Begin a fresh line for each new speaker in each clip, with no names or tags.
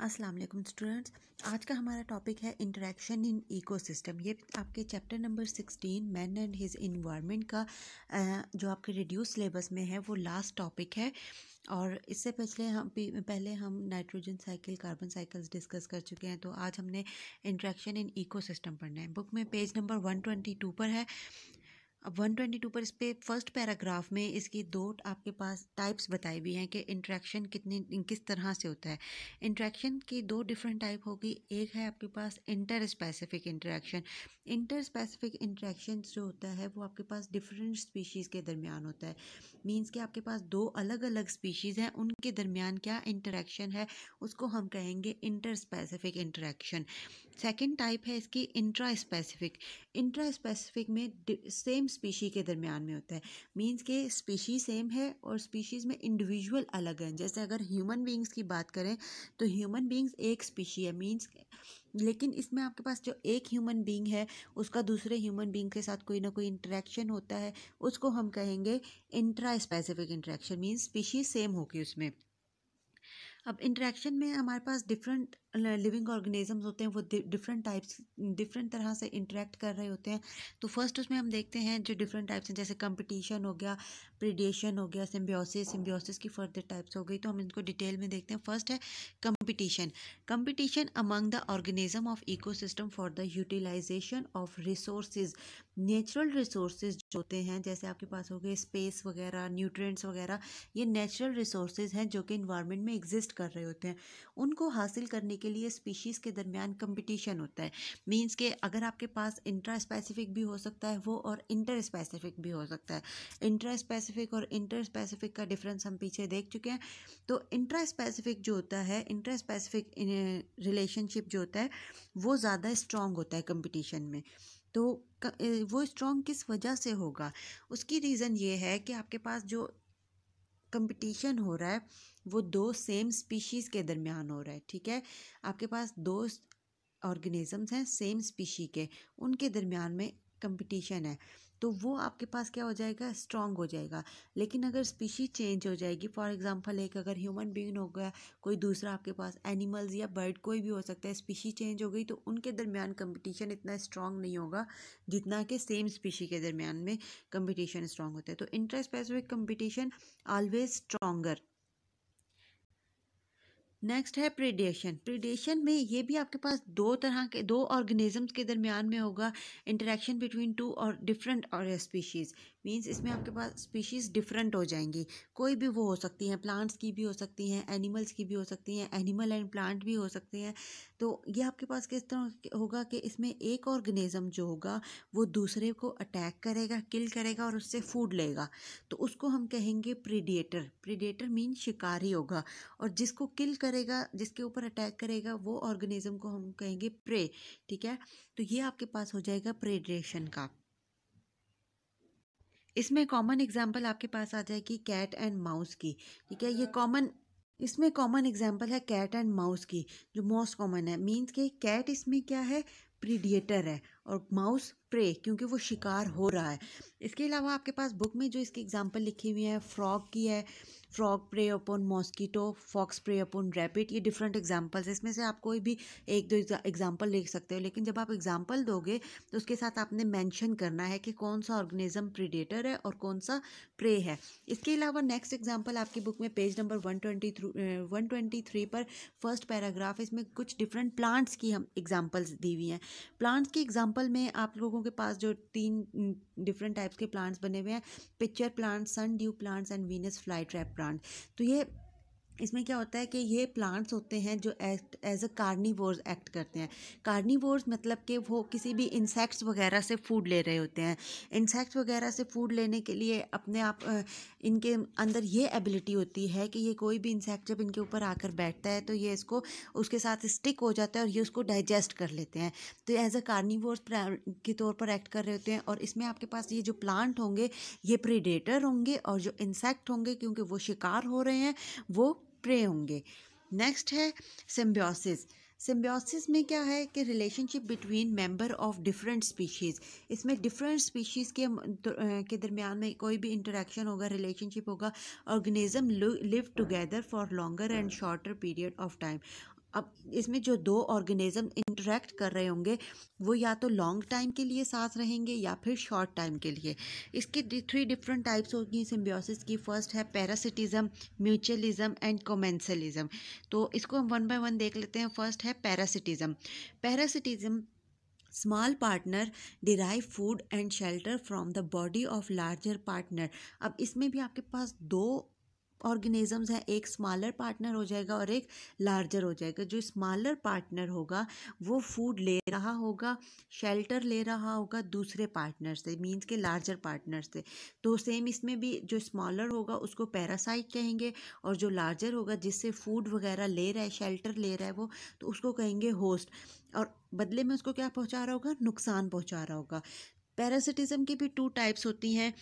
अस्सलाम वालेकुम स्टूडेंट्स। आज का हमारा टॉपिक है इंटरेक्शन इन इकोसिस्टम। ये आपके chapter number 16 man and his environment का जो आपके रिड्यूस सिलेबस में है वो लास्ट टॉपिक है। और इससे पहले हम nitrogen cycle, carbon cycles discuss कर चुके हैं। तो आज हमने इंटरेक्शन इन इकोसिस्टम पढ़ना है। बुक में पेज नंबर 122 पर है। अब 122 पर इस पे फर्स्ट पैराग्राफ में इसकी दो आपके पास टाइप्स बताई हुई हैं कि इंटरेक्शन किस तरह से होता है। इंटरेक्शन की दो डिफरेंट टाइप होगी। एक है आपके पास interspecific interaction. Interspecific interaction जो होता है वो आपके पास डिफरेंट स्पीशीज़ के दरमियान होता है। मींस कि आपके पास दो अलग अलग स्पीशीज़ हैं, उनके दरमियान क्या इंटरेक्शन है उसको हम कहेंगे inter specific interaction. Second type है इसकी इंट्रा स्पेसिफिक। इंट्रा स्पेसिफिक में सेम स्पीशी के दरमियान में होता है। मींस के स्पीशी सेम है और स्पीशीज़ में इंडिविजुअल अलग हैं। जैसे अगर ह्यूमन बींग्स की बात करें तो ह्यूमन बींग्स एक स्पीशी है, मींस लेकिन इसमें आपके पास जो एक ह्यूमन बींग है उसका दूसरे ह्यूमन बींग के साथ कोई ना कोई इंटरेक्शन होता है, उसको हम कहेंगे intra specific interaction. Means species same होगी उसमें। अब इंटरेक्शन में हमारे पास डिफरेंट लिविंग ऑर्गेनिजम्स होते हैं, वो डिफरेंट तरह से इंटरेक्ट कर रहे होते हैं। तो फर्स्ट उसमें हम देखते हैं जो डिफरेंट टाइप्स हैं, जैसे कंपटीशन हो गया, प्रीडेशन हो गया, सिम्बियोसिस की फर्दर टाइप्स हो गई। तो हम इनको डिटेल में देखते हैं। फर्स्ट है competition. Competition among the organism of ecosystem for the utilization of resources. Natural resources जो होते हैं, जैसे आपके पास हो गए स्पेस वगैरह, न्यूट्रिएंट्स वगैरह, ये नेचुरल रिसोर्सेज हैं जो कि इन्वायरमेंट में एग्जिस्ट कर रहे होते हैं। उनको हासिल करने के लिए स्पीशीज़ के दरमियान कंपटीशन होता है। मींस के अगर आपके पास इंट्रा स्पेसिफिक भी हो सकता है वो, और इंटर स्पेसिफिक भी हो सकता है। इंट्रा स्पेसिफिक और इंटर स्पेसिफिक का डिफरेंस हम पीछे देख चुके हैं। तो इंट्रा स्पेसिफिक जो होता है, इंट्रा स्पेसिफिक रिलेशनशिप जो होता है वो ज़्यादा स्ट्रॉन्ग होता है कंपटीशन में। तो वो स्ट्रॉन्ग किस वजह से होगा, उसकी रीज़न ये है कि आपके पास जो कंपटीशन हो रहा है वो दो सेम स्पीशीज़ के दरमियान हो रहा है। ठीक है, आपके पास दो ऑर्गेनिजम्स हैं सेम स्पीशी के, उनके दरमियान में कंपटीशन है, तो वो आपके पास क्या हो जाएगा, स्ट्रॉन्ग हो जाएगा। लेकिन अगर स्पीशी चेंज हो जाएगी, फॉर एग्जांपल एक अगर ह्यूमन बीइंग हो गया, कोई दूसरा आपके पास एनिमल्स या बर्ड कोई भी हो सकता है, स्पीशी चेंज हो गई तो उनके दरमियान कंपटीशन इतना स्ट्रॉन्ग नहीं होगा जितना कि सेम स्पीशी के दरमियान में कंपटीशन स्ट्रॉन्ग होता है। तो inter specific competition always stronger. Next है प्रीडेशन। प्रीडेशन में ये भी आपके पास दो ऑर्गेनिजम्स के दरमियान में होगा इंटरेक्शन बिटवीन टू और डिफरेंट और स्पीशीज़। मींस इसमें आपके पास स्पीशीज़ डिफरेंट हो जाएंगी, कोई भी वो हो सकती हैं, प्लांट्स की भी हो सकती हैं, एनिमल्स की भी हो सकती हैं, एनिमल एंड प्लांट भी हो सकते हैं। तो ये आपके पास किस तरह होगा कि इसमें एक ऑर्गेनिज्म जो होगा वो दूसरे को अटैक करेगा, किल करेगा और उससे फूड लेगा, तो उसको हम कहेंगे प्रीडेटर। प्रीडेटर मीन शिकारी होगा। और जिसको किल करेगा, जिसके ऊपर अटैक करेगा, वो ऑर्गेनिज्म को हम कहेंगे प्रे। ठीक है, तो ये आपके पास हो जाएगा प्रेडेशन का। इसमें कॉमन एग्जांपल आपके पास आ जाएगी कैट एंड माउस की। ठीक है, ये इसमें कॉमन एग्जांपल है कैट एंड माउस की, जो मोस्ट कॉमन है। मींस के कैट इसमें क्या है, प्रीडिएटर है, और माउस प्रे, क्योंकि वो शिकार हो रहा है। इसके अलावा आपके पास बुक में जो इसकी एग्जांपल लिखी हुई है, फ्रॉग की है, frog prey upon mosquito, fox prey upon rabbit. ये डिफरेंट एग्जांपल्स, इसमें से आप कोई भी एक दो एग्जांपल लिख सकते हो, लेकिन जब आप एग्जांपल दोगे तो उसके साथ आपने मेंशन करना है कि कौन सा ऑर्गेनिज्म प्रीडेटर है और कौन सा प्रे है। इसके अलावा नेक्स्ट एग्जांपल आपकी बुक में पेज नंबर 123 पर फर्स्ट पैराग्राफ, इसमें कुछ डिफरेंट प्लांट्स की हम एग्जांपल्स दी हुई हैं। प्लांट्स की एग्जांपल में आप लोगों के पास जो 3 डिफरेंट टाइप्स के प्लांट्स बने हुए हैं, pitcher plant, sundew plants and Venus fly trap plant. तो ये इसमें क्या होता है कि ये प्लांट्स होते हैं जो एज अ कार्निवोर्स एक्ट करते हैं। कार्निवोर्स मतलब कि वो किसी भी इंसेक्ट्स वगैरह से फूड ले रहे होते हैं। इंसेक्ट्स वगैरह से फूड लेने के लिए अपने आप इनके अंदर ये एबिलिटी होती है कि ये कोई भी इंसेक्ट जब इनके ऊपर आकर बैठता है तो ये इसको उसके साथ स्टिक हो जाता है और ये उसको डाइजेस्ट कर लेते हैं। तो एज अ कार्निवोर्स के तौर पर एक्ट कर रहे होते हैं। और इसमें आपके पास ये जो प्लांट होंगे ये प्रीडेटर होंगे, और जो इंसेक्ट होंगे क्योंकि वो शिकार हो रहे हैं वो प्रे होंगे। नेक्स्ट है सिम्बियोसिस। सिम्बियोसिस में क्या है कि relationship between member of different species. इसमें डिफरेंट स्पीशीज़ के दरमियान में कोई भी इंटरेक्शन होगा, रिलेशनशिप होगा। Organism live together for longer and shorter period of time. अब इसमें जो दो ऑर्गेनिज्म इंटरेक्ट कर रहे होंगे वो या तो लॉन्ग टाइम के लिए साथ रहेंगे या फिर शॉर्ट टाइम के लिए। इसकी 3 डिफरेंट टाइप्स होगी सिम्बियोसिस की। फर्स्ट है पैरासिटिज्म, म्यूचुअलिज्म एंड कोमेंसलिज्म। तो इसको हम 1 बाय 1 देख लेते हैं। फर्स्ट है parasitism. Parasitism, small partner derive food and shelter from the body of larger partner. अब इसमें भी आपके पास दो ऑर्गेनिजम्स हैं, एक स्मॉलर पार्टनर हो जाएगा और एक लार्जर हो जाएगा। जो स्मॉलर पार्टनर होगा वो फूड ले रहा होगा, शेल्टर ले रहा होगा दूसरे पार्टनर से, मींस के लार्जर पार्टनर से। तो सेम इसमें भी जो स्मॉलर होगा उसको पैरासाइट कहेंगे और जो लार्जर होगा जिससे फूड वगैरह ले रहा है, शेल्टर ले रहा है वो, तो उसको कहेंगे होस्ट। और बदले में उसको क्या पहुंचा रहा होगा? नुकसान पहुंचा रहा होगा। पैरासिटिज्म की भी 2 टाइप्स होती हैं।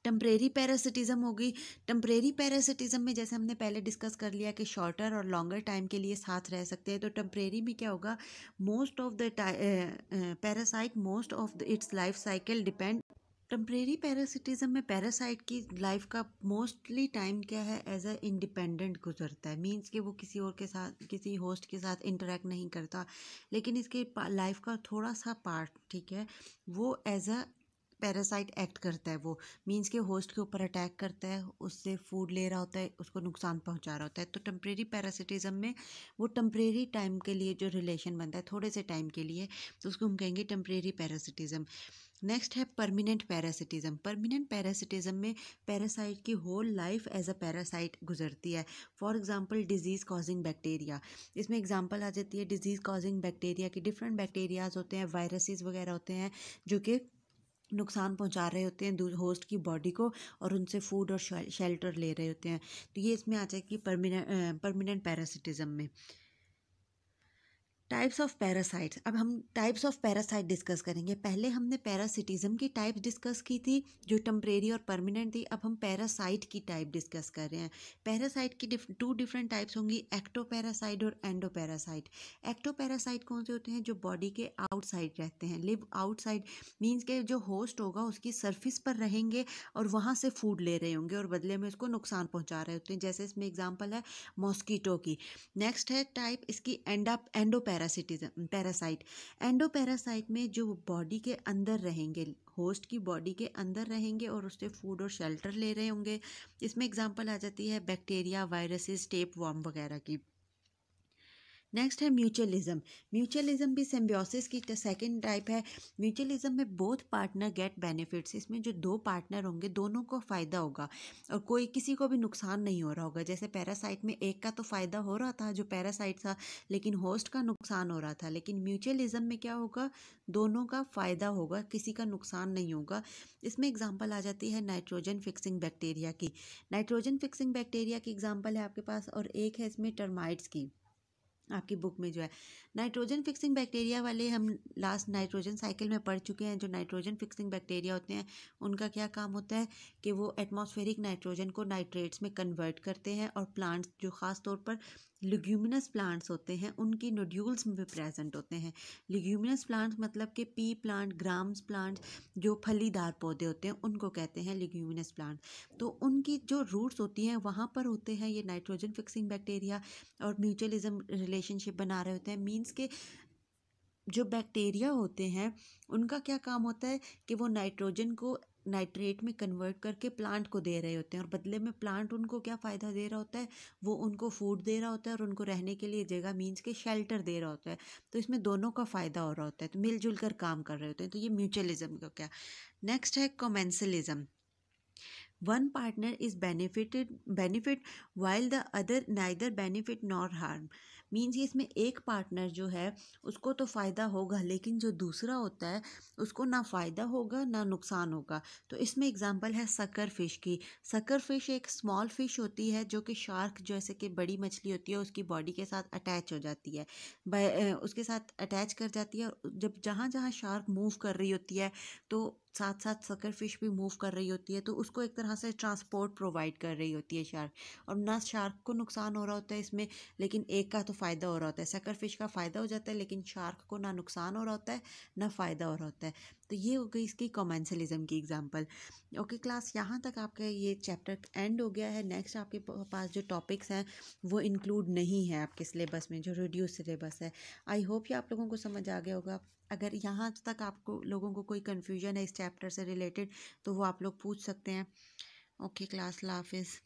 टेम्परेरी पैरासिटिज्म होगी। टेम्परेरी पैरासिटिज्म में जैसे हमने पहले डिस्कस कर लिया कि शॉर्टर और लॉन्गर टाइम के लिए साथ रह सकते हैं। तो टेम्परेरी में क्या होगा? Most of the parasite, most of its life cycle depend. Temporary parasitism में पैरासाइट की लाइफ का मोस्टली टाइम क्या है? एज अ इंडिपेंडेंट गुजरता है, मींस कि वो किसी और के साथ, किसी होस्ट के साथ इंटरेक्ट नहीं करता। लेकिन इसके लाइफ का थोड़ा सा पार्ट, ठीक है, वो एज अ पैरासाइट एक्ट करता है। वो मींस के होस्ट के ऊपर अटैक करता है, उससे फूड ले रहा होता है, उसको नुकसान पहुंचा रहा होता है। तो टेम्परेरी पैरासिटिज्म में वो टेम्परेरी टाइम के लिए जो रिलेशन बनता है, थोड़े से टाइम के लिए, तो उसको हम कहेंगे टेम्परेरी पैरासिटिज्म। नेक्स्ट है परमानेंट पैरासिटिज्म। परमानेंट पैरासिटिज्म में पैरासाइट की whole life as a parasite गुजरती है। For example disease causing bacteria. इसमें एग्जांपल आ जाती है डिजीज़ कॉजिंग बैक्टीरिया की। डिफरेंट बैक्टीरियाज होते हैं, वायरसेस वगैरह होते हैं जो कि नुकसान पहुंचा रहे होते हैं होस्ट की बॉडी को और उनसे फूड और शेल्टर ले रहे होते हैं। तो ये इसमें आ जाएगी परमानेंट पैरासिटिज्म में। Types of parasites. अब हम टाइप्स ऑफ पैरासाइट डिस्कस करेंगे। पहले हमने पैरासिटिज्म की टाइप डिस्कस की थी जो टेम्परेरी और परमानेंट थी। अब हम पैरासाइट की टाइप डिस्कस कर रहे हैं। पैरासाइट की 2 डिफरेंट टाइप्स होंगी, एक्टोपैरासाइट और एंडोपैरासाइट। एक्टोपैरासाइट कौन से होते हैं? जो बॉडी के आउटसाइड रहते हैं, लिव आउटसाइड, मीन्स के जो होस्ट होगा उसकी सरफेस पर रहेंगे और वहाँ से फूड ले रहे होंगे और बदले में उसको नुकसान पहुँचा रहे होते हैं। जैसे इसमें एग्जाम्पल है मॉस्कीटो की। नेक्स्ट है टाइप इसकी पैरासाइट। एंडोपैरासाइट में जो बॉडी के अंदर रहेंगे, होस्ट की बॉडी के अंदर रहेंगे और उससे फूड और शेल्टर ले रहे होंगे। इसमें एग्जांपल आ जाती है बैक्टीरिया, वायरसेस, टेप वॉर्म वगैरह की। नेक्स्ट है म्यूचुअलिज्म। म्यूचुअलिज्म भी सिम्बियोसिस की सेकंड टाइप है। म्यूचुअलिज्म में बोथ पार्टनर गेट बेनिफिट्स। इसमें जो 2 पार्टनर होंगे दोनों को फ़ायदा होगा और कोई किसी को भी नुकसान नहीं हो रहा होगा। जैसे पैरासाइट में एक का तो फ़ायदा हो रहा था जो पैरासाइट था, लेकिन होस्ट का नुकसान हो रहा था। लेकिन म्यूचुअलिज्म में क्या होगा? दोनों का फ़ायदा होगा, किसी का नुकसान नहीं होगा। इसमें एग्जाम्पल आ जाती है नाइट्रोजन फिक्सिंग बैक्टीरिया की। नाइट्रोजन फिक्सिंग बैक्टीरिया की एग्जाम्पल है आपके पास, और एक है इसमें टर्माइट्स की। आपकी बुक में जो है नाइट्रोजन फिक्सिंग बैक्टीरिया वाले हम लास्ट नाइट्रोजन साइकिल में पढ़ चुके हैं। जो नाइट्रोजन फिक्सिंग बैक्टीरिया होते हैं उनका क्या काम होता है कि वो एटमॉस्फेरिक नाइट्रोजन को नाइट्रेट्स में कन्वर्ट करते हैं और प्लांट्स, जो ख़ास तौर पर लिग्यूमिनस प्लांट्स होते हैं, उनकी नोड्यूल्स में प्रेजेंट होते हैं। लिग्यूमिनस प्लांट्स मतलब कि पी प्लांट, ग्राम्स प्लांट, जो फलीदार पौधे होते हैं उनको कहते हैं लिग्यूमिनस प्लांट। तो उनकी जो रूट्स होती हैं वहाँ पर होते हैं ये नाइट्रोजन फिक्सिंग बैक्टीरिया और म्यूचुअलिज्म रिलेशनशिप बना रहे होते हैं। मींस के जो बैक्टीरिया होते हैं उनका क्या काम होता है कि वो नाइट्रोजन को नाइट्रेट में कन्वर्ट करके प्लांट को दे रहे होते हैं और बदले में प्लांट उनको क्या फ़ायदा दे रहा होता है? वो उनको फूड दे रहा होता है और उनको रहने के लिए जगह, मींस के शेल्टर दे रहा होता है। तो इसमें दोनों का फ़ायदा हो रहा होता है, तो मिलजुल कर काम कर रहे होते हैं। तो ये म्यूचुअलिज्म का क्या। नेक्स्ट है commensalism. One partner is benefit while the other neither benefit nor harm. Means इसमें एक पार्टनर जो है उसको तो फ़ायदा होगा, लेकिन जो दूसरा होता है उसको ना फ़ायदा होगा ना नुकसान होगा। तो इसमें एग्जांपल है सकर फिश की। सकर फिश एक स्मॉल फिश होती है जो कि शार्क जैसे कि बड़ी मछली होती है उसकी बॉडी के साथ अटैच हो जाती है, उसके साथ अटैच कर जाती है। जब जहाँ जहाँ शार्क मूव कर रही होती है तो साथ साथ सकर फिश भी मूव कर रही होती है, तो उसको एक तरह से ट्रांसपोर्ट प्रोवाइड कर रही होती है शार्क। और ना शार्क को नुकसान हो रहा होता है इसमें, लेकिन एक का तो फ़ायदा हो रहा होता है, सकर फिश का फ़ायदा हो जाता है, लेकिन शार्क को ना नुकसान हो रहा होता है ना फ़ायदा हो रहा होता है। तो ये हो गई इसकी कॉमेंसलिज्म की एग्जांपल। ओके क्लास, यहाँ तक आपका ये चैप्टर एंड हो गया है। नेक्स्ट आपके पास जो टॉपिक्स हैं वो इंक्लूड नहीं है आपके सिलेबस में, जो रिड्यूस सिलेबस है। आई होप ये आप लोगों को समझ आ गया होगा। अगर यहाँ तक आपको लोगों को कोई कन्फ्यूजन है इस चैप्टर से रिलेटेड, तो वो आप लोग पूछ सकते हैं। ओके क्लास, अल्लाह हाफिज़।